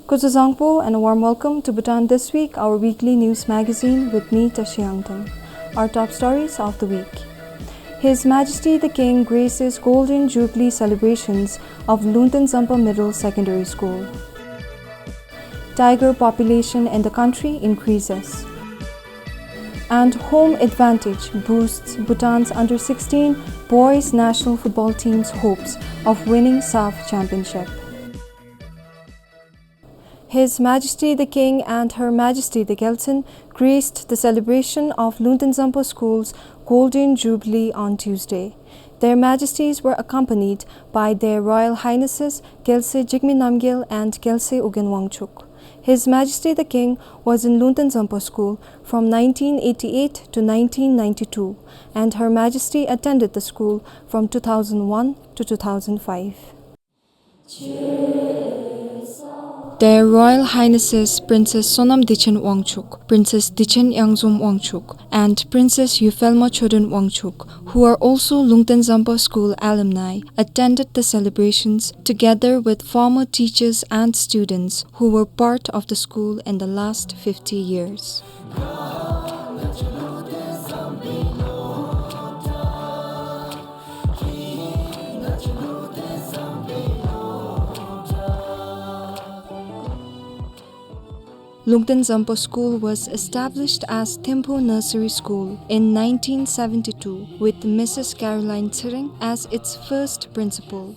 Kuzu Zangpo and a warm welcome to Bhutan This Week, our weekly news magazine with me, Tashiangtan. Our top stories of the week. His Majesty the King graces Golden Jubilee celebrations of Zampa Middle Secondary School. Tiger population in the country increases. And home advantage boosts Bhutan's under-16 boys national football team's hopes of winning SAF Championship. His Majesty the King and Her Majesty the Gelson graced the celebration of Zampa School's Golden Jubilee on Tuesday. Their Majesties were accompanied by their Royal Highnesses Gelse Jigme Namgyel and Gelse Ugen Wangchuk. His Majesty the King was in Zampa School from 1988 to 1992, and Her Majesty attended the school from 2001 to 2005. Their Royal Highnesses Princess Sonam Dichen Wangchuk, Princess Dichen Yangzum Wangchuk, and Princess Yufelma Chodun Wangchuk, who are also Zampa School alumni, attended the celebrations together with former teachers and students who were part of the school in the last 50 years. Zampa School was established as Thimphu Nursery School in 1972 with Mrs. Caroline Tsering as its first principal.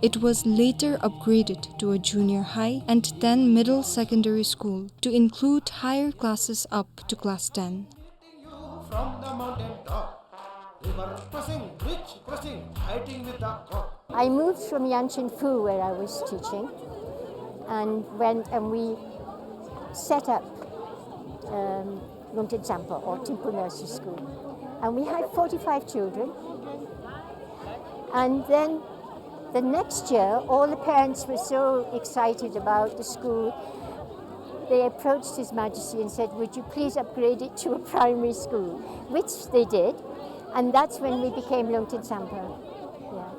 It was later upgraded to a junior high and then middle secondary school to include higher classes up to class 10. I moved from Yanchin Phu, where I was teaching, and went and we set up Zampa or Thimphu Nursery School, and we had 45 children. And then the next year, all the parents were so excited about the school, they approached His Majesty and said, "Would you please upgrade it to a primary school?" Which they did, and that's when we became Zampa. Yeah.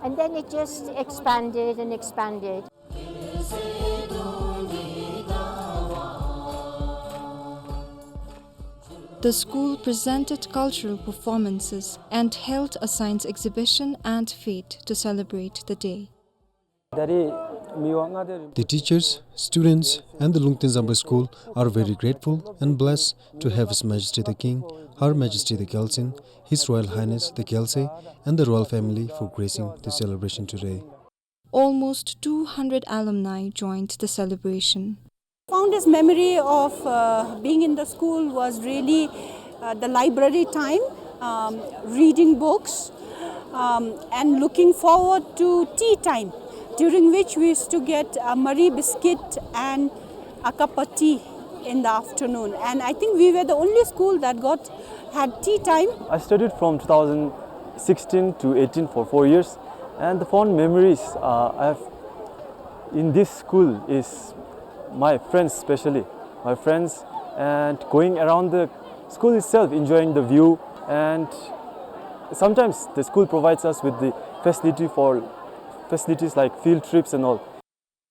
And then it just expanded and expanded. The school presented cultural performances and held a science exhibition and fete to celebrate the day. The teachers, students and the Zampa School are very grateful and blessed to have His Majesty the King, Her Majesty the Gelson, His Royal Highness the Gelse and the royal family for gracing the celebration today. Almost 200 alumni joined the celebration. Founder's memory of being in the school was really the library time, reading books, and looking forward to tea time, during which we used to get a Marie biscuit and a cup of tea in the afternoon. And I think we were the only school that had tea time. I studied from 2016 to 18 for 4 years, and the fond memories I have in this school is my friends, especially my friends, and going around the school itself, enjoying the view. And sometimes the school provides us with the facilities like field trips and all.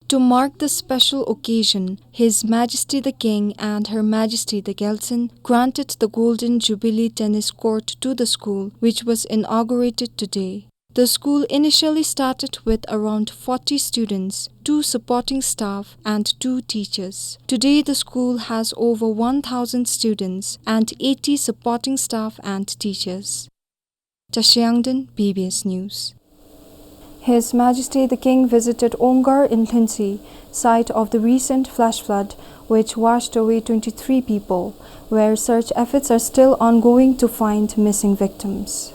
To mark the special occasion, His Majesty the King and Her Majesty the Gelson granted the Golden Jubilee tennis court to the school, which was inaugurated today. The school initially started with around 40 students, 2 supporting staff and 2 teachers. Today the school has over 1,000 students and 80 supporting staff and teachers. Tashiangdan, PBS News. His Majesty the King visited Omgar in Linsi, site of the recent flash flood which washed away 23 people, where search efforts are still ongoing to find missing victims.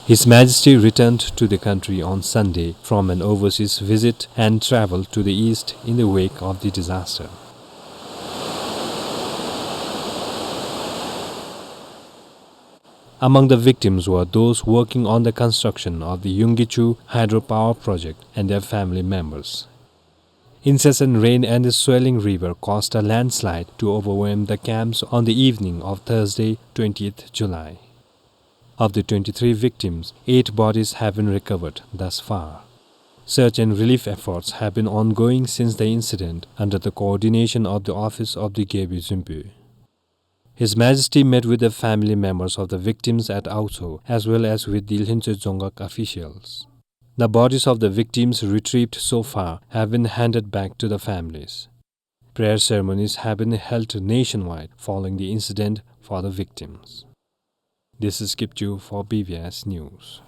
His Majesty returned to the country on Sunday from an overseas visit and travelled to the east in the wake of the disaster. Among the victims were those working on the construction of the Yungichu hydropower project and their family members. Incessant rain and the swelling river caused a landslide to overwhelm the camps on the evening of Thursday, 20th July. Of the 23 victims, 8 bodies have been recovered thus far. Search and relief efforts have been ongoing since the incident under the coordination of the Office of the Gebi Zumpu. His Majesty met with the family members of the victims at Auto as well as with the Lhinche Dzongak officials. The bodies of the victims retrieved so far have been handed back to the families. Prayer ceremonies have been held nationwide following the incident for the victims. This is Kipchu for BBS News.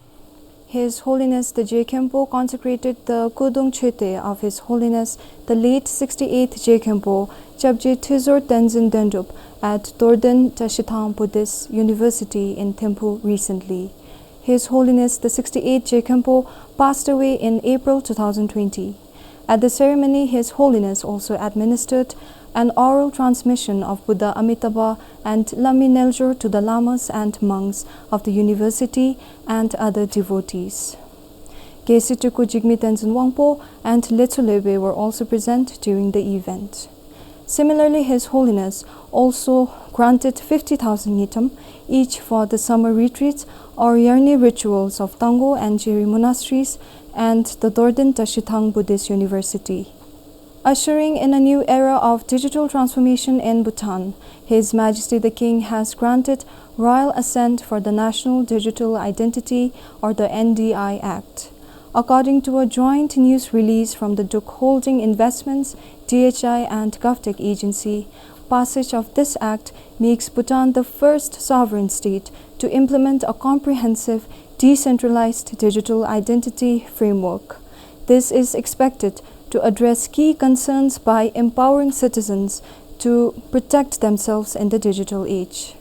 His Holiness the J. Khenpo consecrated the Kudung Chete of His Holiness the late 68th J. Khenpo, Chabje Thizor Tenzin Dendup at Dorden Tashitham Buddhist University in Thimphu recently. His Holiness the 68th J. Khenpo passed away in April 2020. At the ceremony, His Holiness also administered an oral transmission of Buddha Amitabha and Lami Neljor to the lamas and monks of the university and other devotees. Gesituku Jigme Tenzin Wangpo and Letsulebe were also present during the event. Similarly, His Holiness also granted 50,000 nitam, each for the summer retreats or yearly rituals of Tango and Jiri monasteries and the Dorden Tashithang Buddhist University. Ushering in a new era of digital transformation in Bhutan, His Majesty the King has granted royal assent for the National Digital Identity or the NDI Act. According to a joint news release from the Duk Holding Investments, DHI and GovTech Agency, passage of this act makes Bhutan the first sovereign state to implement a comprehensive, decentralized digital identity framework. This is expected to address key concerns by empowering citizens to protect themselves in the digital age.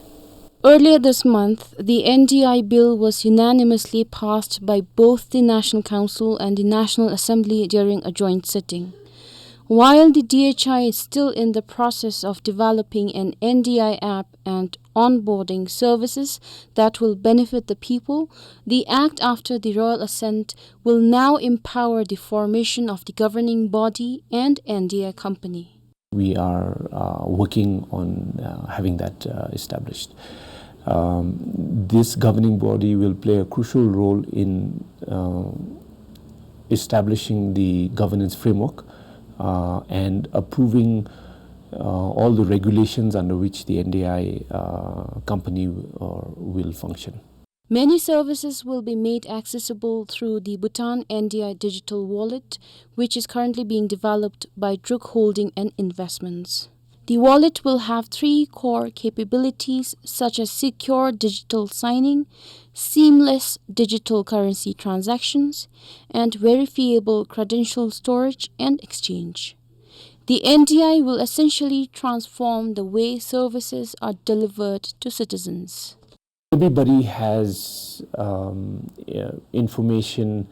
Earlier this month, the NDI bill was unanimously passed by both the National Council and the National Assembly during a joint sitting. While the DHI is still in the process of developing an NDI app and onboarding services that will benefit the people, the Act after the royal assent will now empower the formation of the governing body and NDI company. We are working on having that established. This governing body will play a crucial role in establishing the governance framework and approving all the regulations under which the NDI company will function. Many services will be made accessible through the Bhutan NDI Digital Wallet, which is currently being developed by Druk Holding and Investments. The wallet will have 3 core capabilities such as secure digital signing, seamless digital currency transactions, and verifiable credential storage and exchange. The NDI will essentially transform the way services are delivered to citizens. Everybody has information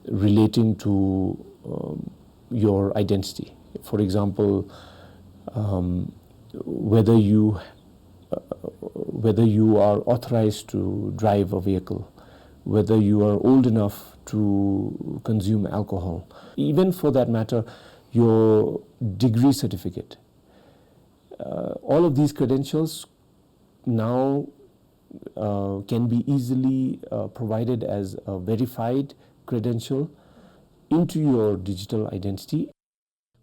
relating to your identity. For example, whether you are authorized to drive a vehicle, whether you are old enough to consume alcohol, even for that matter, your degree certificate. All of these credentials now can be easily provided as a verified credential into your digital identity.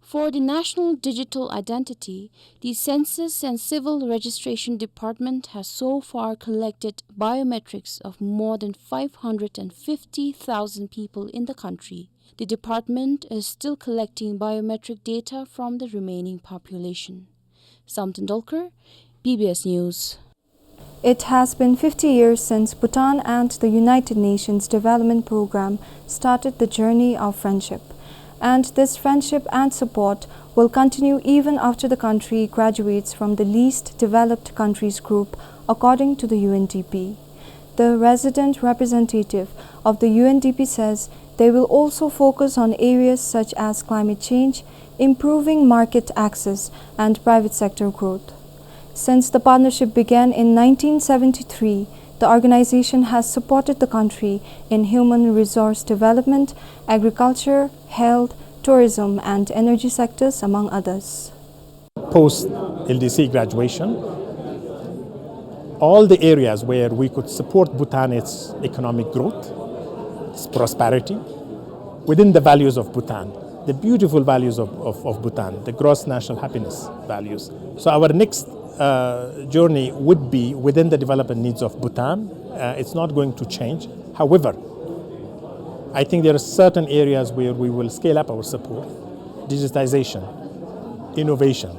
For the National Digital Identity, the Census and Civil Registration Department has so far collected biometrics of more than 550,000 people in the country. The department is still collecting biometric data from the remaining population. Samtan Dolkar, BBS News. It has been 50 years since Bhutan and the United Nations Development Programme started the journey of friendship. And this friendship and support will continue even after the country graduates from the least developed countries group, according to the UNDP. The resident representative of the UNDP says they will also focus on areas such as climate change, improving market access, and private sector growth. Since the partnership began in 1973, the organization has supported the country in human resource development, agriculture, health, tourism, and energy sectors, among others. Post LDC graduation, all the areas where we could support Bhutan, its economic growth, its prosperity, within the values of Bhutan, the beautiful values of Bhutan, the gross national happiness values. So our next journey would be within the development needs of Bhutan. It's not going to change. However, I think there are certain areas where we will scale up our support: digitization, innovation,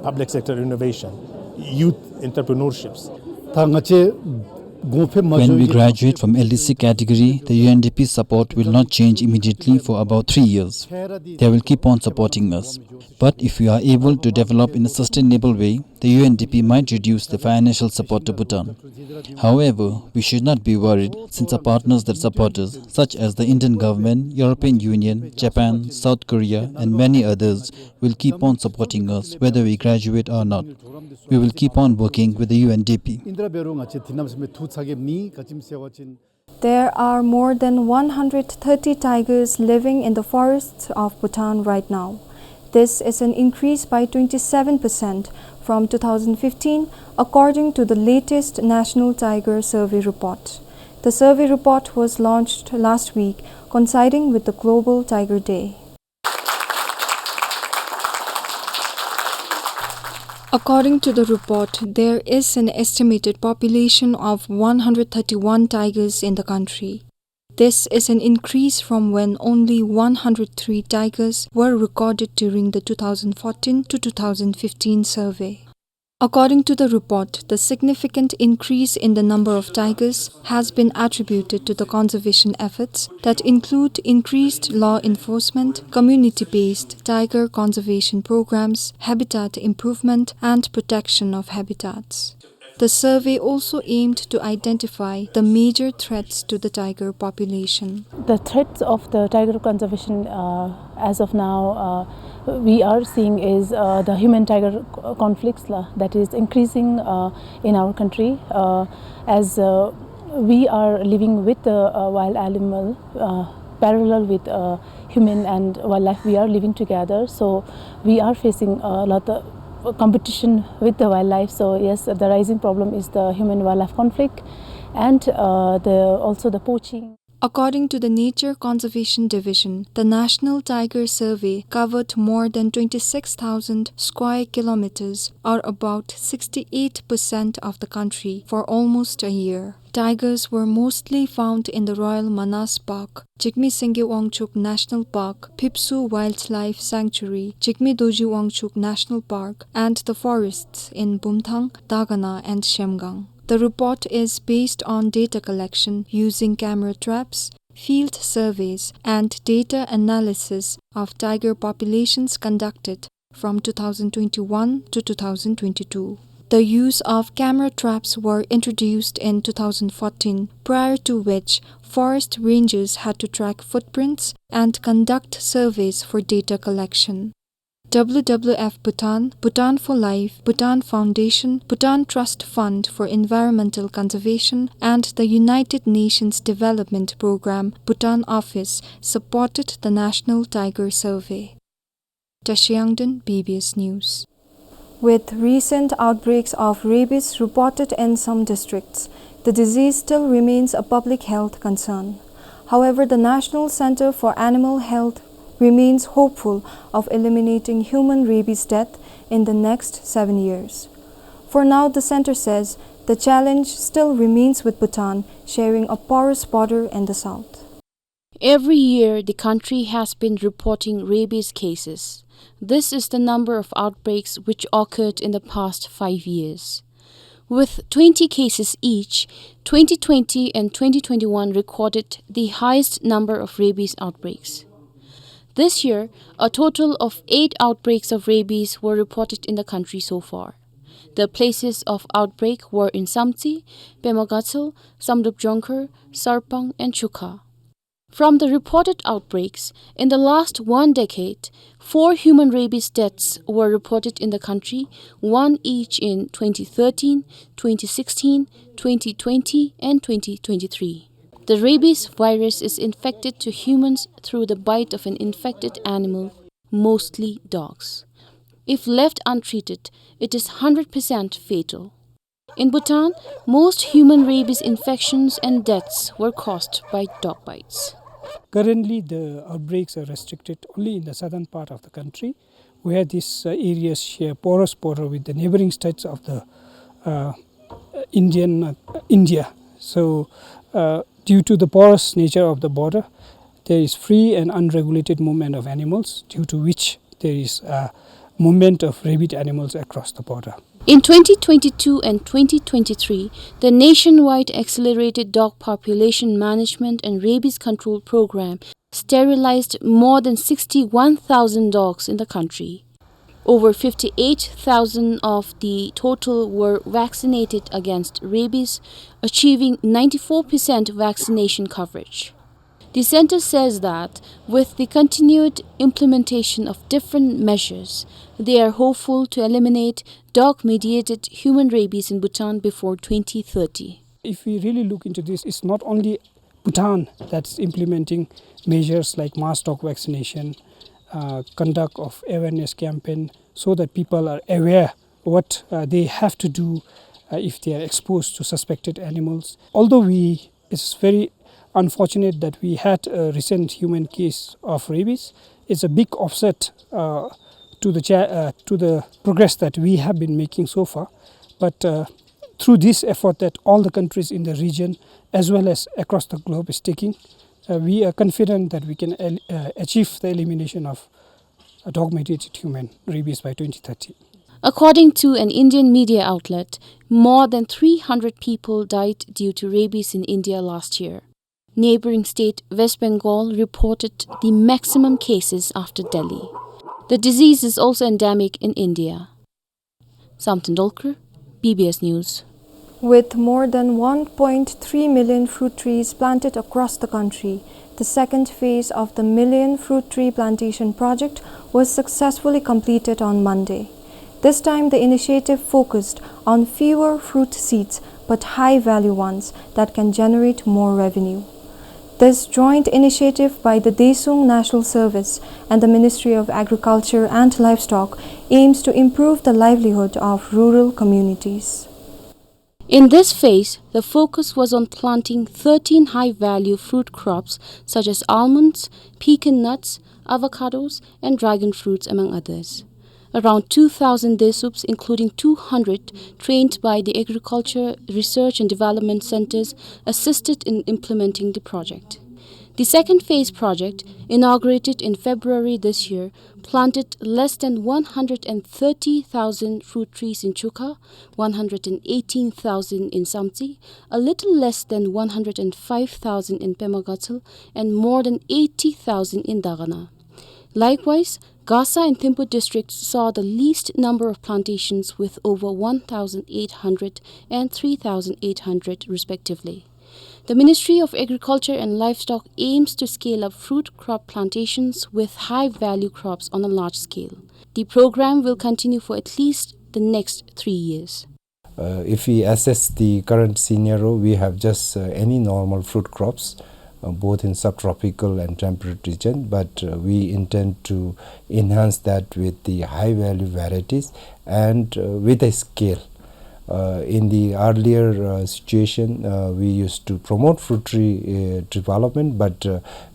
public sector innovation, youth entrepreneurships. When we graduate from LDC category, the UNDP support will not change immediately for about 3 years. They will keep on supporting us. But if we are able to develop in a sustainable way, the UNDP might reduce the financial support to Bhutan. However, we should not be worried since our partners that support us, such as the Indian government, European Union, Japan, South Korea, and many others, will keep on supporting us whether we graduate or not. We will keep on working with the UNDP. There are more than 130 tigers living in the forests of Bhutan right now. This is an increase by 27% from 2015, according to the latest National Tiger Survey report. The survey report was launched last week, coinciding with the Global Tiger Day. According to the report, there is an estimated population of 131 tigers in the country. This is an increase from when only 103 tigers were recorded during the 2014 to 2015 survey. According to the report, the significant increase in the number of tigers has been attributed to the conservation efforts that include increased law enforcement, community-based tiger conservation programs, habitat improvement, and protection of habitats. The survey also aimed to identify the major threats to the tiger population. The threats of the tiger conservation as of now we are seeing is the human-tiger conflicts that is increasing in our country as we are living with the wild animal parallel with human and wildlife. We are living together, so we are facing a lot of competition with the wildlife. So yes, the rising problem is the human-wildlife conflict and also the poaching. According to the Nature Conservation Division, the National Tiger Survey covered more than 26,000 square kilometers, or about 68% of the country, for almost a year. Tigers were mostly found in the Royal Manas Park, Jigme Singye Wangchuk National Park, Phipsu Wildlife Sanctuary, Jigme Doji Wangchuk National Park, and the forests in Bumthang, Dagana, and Shemgang. The report is based on data collection using camera traps, field surveys, and data analysis of tiger populations conducted from 2021 to 2022. The use of camera traps were introduced in 2014, prior to which forest rangers had to track footprints and conduct surveys for data collection. WWF Bhutan, Bhutan for Life, Bhutan Foundation, Bhutan Trust Fund for Environmental Conservation, and the United Nations Development Programme Bhutan Office supported the National Tiger Survey. Tashiangdan, BBS News. With recent outbreaks of rabies reported in some districts, the disease still remains a public health concern. However, the National Center for Animal Health remains hopeful of eliminating human rabies death in the next 7 years. For now, the center says the challenge still remains with Bhutan, sharing a porous border in the south. Every year, the country has been reporting rabies cases. This is the number of outbreaks which occurred in the past 5 years. With 20 cases each, 2020 and 2021 recorded the highest number of rabies outbreaks. This year, a total of 8 outbreaks of rabies were reported in the country so far. The places of outbreak were in Samtsi, Pemagatsal, Samdukjongkar, Sarpang, and Chukha. From the reported outbreaks, in the last 1 decade, 4 human rabies deaths were reported in the country, 1 each in 2013, 2016, 2020, and 2023. The rabies virus is infected to humans through the bite of an infected animal, mostly dogs. If left untreated, it is 100% fatal. In Bhutan, most human rabies infections and deaths were caused by dog bites. Currently, the outbreaks are restricted only in the southern part of the country, where these areas share porous border with the neighboring states of the India. So, due to the porous nature of the border, there is free and unregulated movement of animals, due to which there is a movement of rabid animals across the border. In 2022 and 2023, the nationwide Accelerated Dog Population Management and Rabies Control Program sterilized more than 61,000 dogs in the country. Over 58,000 of the total were vaccinated against rabies, achieving 94% vaccination coverage. The center says that with the continued implementation of different measures, they are hopeful to eliminate dog-mediated human rabies in Bhutan before 2030. If we really look into this, it's not only Bhutan that's implementing measures like mass dog vaccination, conduct of awareness campaign, so that people are aware what they have to do if they are exposed to suspected animals. Although it's very unfortunate that we had a recent human case of rabies, it's a big offset to the progress that we have been making so far. But through this effort that all the countries in the region as well as across the globe is taking, we are confident that we can achieve the elimination of dog-mediated human rabies by 2030. According to an Indian media outlet, more than 300 people died due to rabies in India last year. Neighboring state West Bengal reported the maximum cases after Delhi. The disease is also endemic in India. Samtandolkar, BBS News. With more than 1.3 million fruit trees planted across the country, the second phase of the Million Fruit Tree Plantation Project was successfully completed on Monday. This time the initiative focused on fewer fruit seeds but high-value ones that can generate more revenue. This joint initiative by the Desung National Service and the Ministry of Agriculture and Livestock aims to improve the livelihood of rural communities. In this phase, the focus was on planting 13 high-value fruit crops such as almonds, pecan nuts, avocados, and dragon fruits, among others. Around 2,000 desups, including 200 trained by the Agriculture Research and Development Centers, assisted in implementing the project. The second phase project, inaugurated in February this year, planted less than 130,000 fruit trees in Chukha, 118,000 in Samti, a little less than 105,000 in Pemagatsal, and more than 80,000 in Dagana. Likewise, Gasa and Thimphu districts saw the least number of plantations with over 1,800 and 3,800 respectively. The Ministry of Agriculture and Livestock aims to scale up fruit crop plantations with high-value crops on a large scale. The program will continue for at least the next 3 years. If we assess the current scenario, we have just any normal fruit crops, both in subtropical and temperate region, but we intend to enhance that with the high value varieties and with a scale. In the earlier situation, we used to promote fruit tree development, but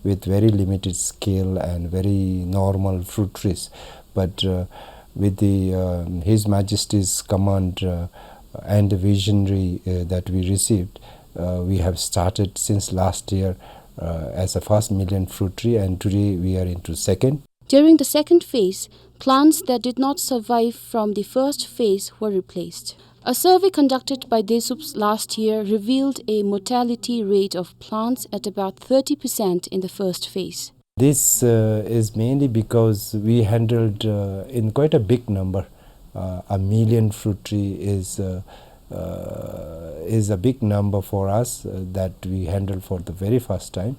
with very limited scale and very normal fruit trees. But with the His Majesty's command and the visionary that we received, we have started since last year as a first million fruit tree, and today we are into second. During the second phase, plants that did not survive from the first phase were replaced. A survey conducted by DESUPS last year revealed a mortality rate of plants at about 30% in the first phase. This is mainly because we handled in quite a big number. A million fruit tree is a big number for us that we handled for the very first time,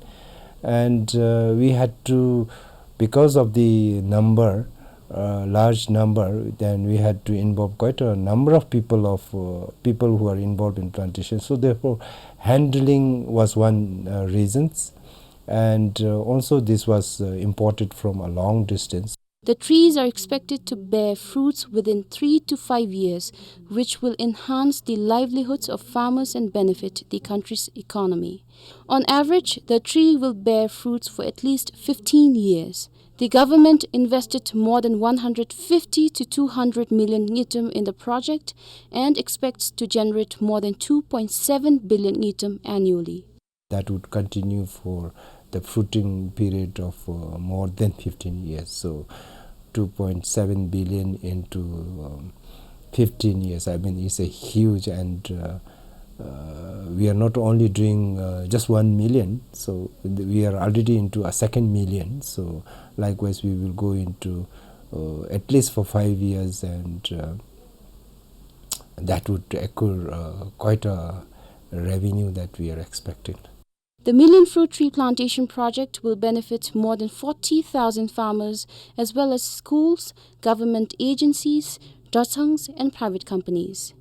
and we had to, because of the number, large number, then we had to involve quite a number of people who are involved in plantation. So therefore, handling was one reasons, and also this was imported from a long distance. The trees are expected to bear fruits within 3 to 5 years, which will enhance the livelihoods of farmers and benefit the country's economy. On average, the tree will bear fruits for at least 15 years. The government invested more than 150 to 200 million ngitum in the project and expects to generate more than 2.7 billion ngitum annually. That would continue for the fruiting period of more than 15 years. So 2.7 billion into 15 years, I mean, it's a huge, and we are not only doing just 1 million, so we are already into a 2nd million. So likewise, we will go into at least for 5 years, and that would occur quite a revenue that we are expecting. The Million Fruit Tree Plantation Project will benefit more than 40,000 farmers as well as schools, government agencies, dosangs and private companies.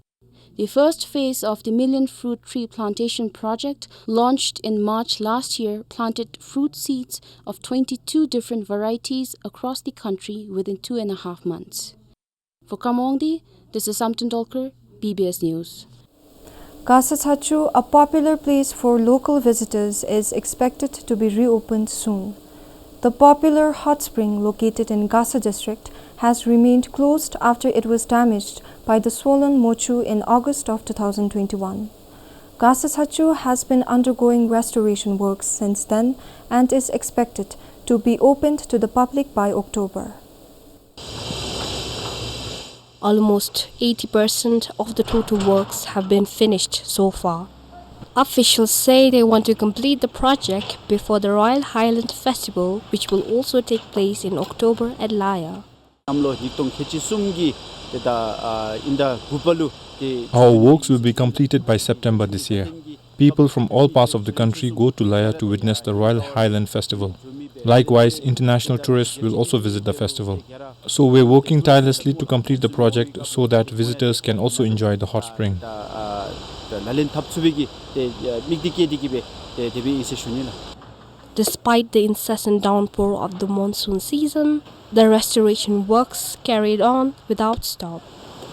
The first phase of the Million Fruit Tree Plantation Project, launched in March last year, planted fruit seeds of 22 different varieties across the country within 2.5 months. For Kamongdi, this is Samton Dolker, BBS News. Gasachachu, a popular place for local visitors, is expected to be reopened soon. The popular hot spring located in Gasa district has remained closed after it was damaged by the swollen mochu in August of 2021. Gasachachu has been undergoing restoration works since then and is expected to be opened to the public by October. Almost 80% of the total works have been finished so far. Officials say they want to complete the project before the Royal Highland Festival, which will also take place in October at Laya. Our works will be completed by September this year. People from all parts of the country go to Laya to witness the Royal Highland Festival. Likewise, international tourists will also visit the festival. So we're working tirelessly to complete the project so that visitors can also enjoy the hot spring. Despite the incessant downpour of the monsoon season, the restoration works carried on without stop.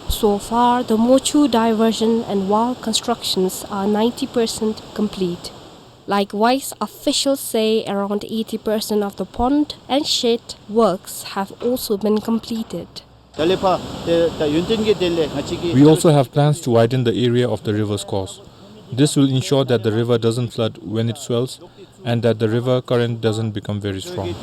So far, the mochu diversion and wall constructions are 90% complete. Likewise, officials say around 80% of the pond and shed works have also been completed. We also have plans to widen the area of the river's course. This will ensure that the river doesn't flood when it swells and that the river current doesn't become very strong.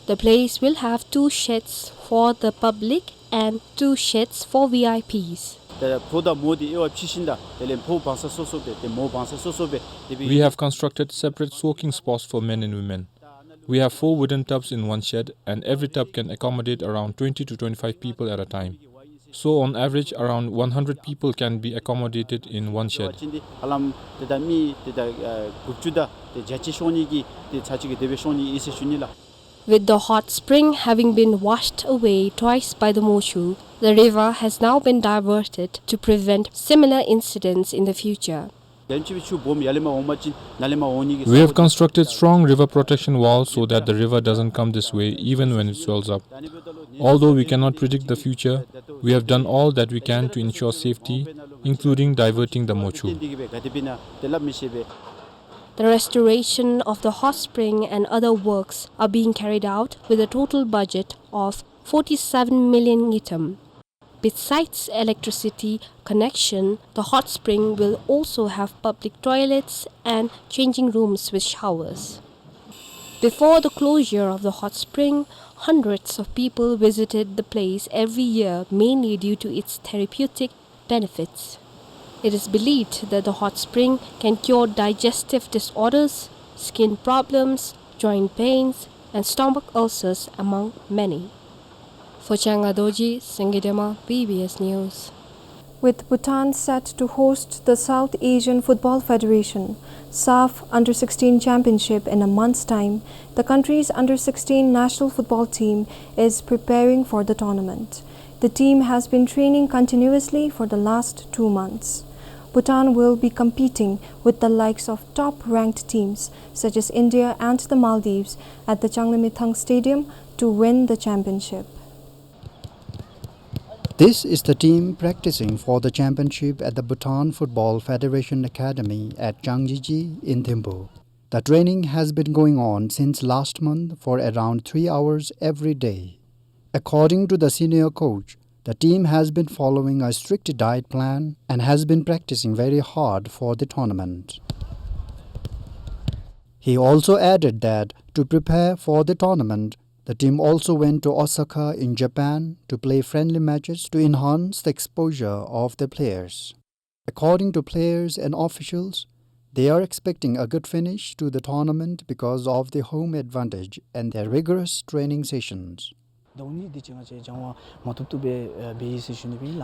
The place will have 2 sheds for the public and 2 sheds for VIPs. We have constructed separate soaking spots for men and women. We have 4 wooden tubs in one shed, and every tub can accommodate around 20 to 25 people at a time. So on average, around 100 people can be accommodated in one shed. With the hot spring having been washed away twice by the mochu, the river has now been diverted to prevent similar incidents in the future. We have constructed strong river protection walls so that the river doesn't come this way even when it swells up. Although we cannot predict the future, we have done all that we can to ensure safety, including diverting the mochu. The restoration of the hot spring and other works are being carried out with a total budget of 47 million ngitum. Besides electricity connection, the hot spring will also have public toilets and changing rooms with showers. Before the closure of the hot spring, hundreds of people visited the place every year, mainly due to its therapeutic benefits. It is believed that the hot spring can cure digestive disorders, skin problems, joint pains, and stomach ulcers, among many. For Changadoji, Sengidema, BBS News. With Bhutan set to host the South Asian Football Federation SAF Under-16 Championship in a month's time, the country's Under-16 national football team is preparing for the tournament. The team has been training continuously for the last 2 months. Bhutan will be competing with the likes of top-ranked teams such as India and the Maldives at the Changlimitang Stadium to win the championship. This is the team practicing for the championship at the Bhutan Football Federation Academy at Changjiji in Thimphu. The training has been going on since last month for around 3 hours every day. According to the senior coach, the team has been following a strict diet plan and has been practicing very hard for the tournament. He also added that to prepare for the tournament, the team also went to Osaka in Japan to play friendly matches to enhance the exposure of the players. According to players and officials, they are expecting a good finish to the tournament because of the home advantage and their rigorous training sessions.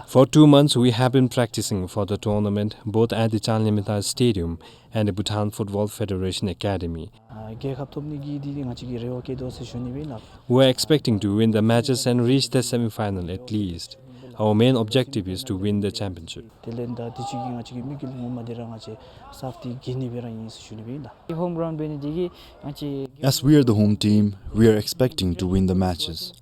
For 2 months, we have been practicing for the tournament both at the Changlimitang Stadium and the Bhutan Football Federation Academy. We are expecting to win the matches and reach the semi-final at least. Our main objective is to win the championship. As we are the home team, we are expecting to win the matches.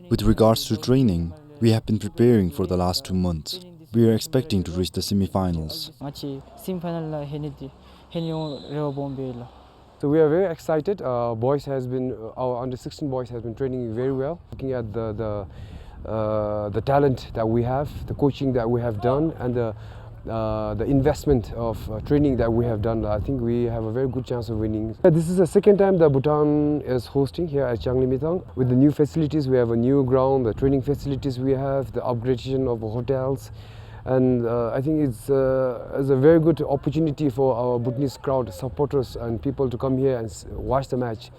With regards to training, we have been preparing for the last 2 months. We are expecting to reach the semi-finals. So we are very excited. Our under-16 boys has been training very well. Looking at the talent that we have, the coaching that we have done, and the investment of training that we have done, I think we have a very good chance of winning. This is the second time that Bhutan is hosting here at Changlimitang. With the new facilities, we have a new ground, the training facilities we have, the upgradation of hotels, and I think it's a very good opportunity for our Bhutanese crowd, supporters and people to come here and watch the match.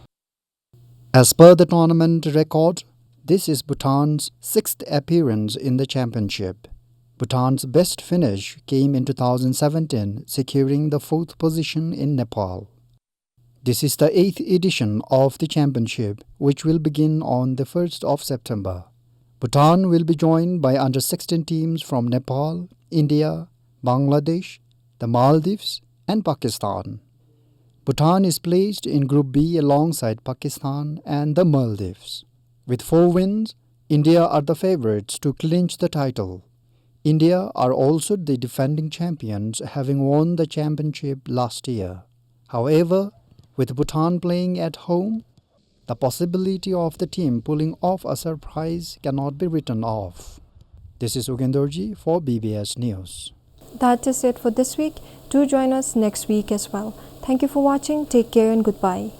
As per the tournament record, this is Bhutan's 6th appearance in the championship. Bhutan's best finish came in 2017, securing the 4th position in Nepal. This is the 8th edition of the championship, which will begin on the 1st of September. Bhutan will be joined by under-16 teams from Nepal, India, Bangladesh, the Maldives and Pakistan. Bhutan is placed in Group B alongside Pakistan and the Maldives. With 4 wins, India are the favourites to clinch the title. India are also the defending champions, having won the championship last year. However, with Bhutan playing at home, the possibility of the team pulling off a surprise cannot be written off. This is Ugendorji for BBS News. That is it for this week. Do join us next week as well. Thank you for watching. Take care and goodbye.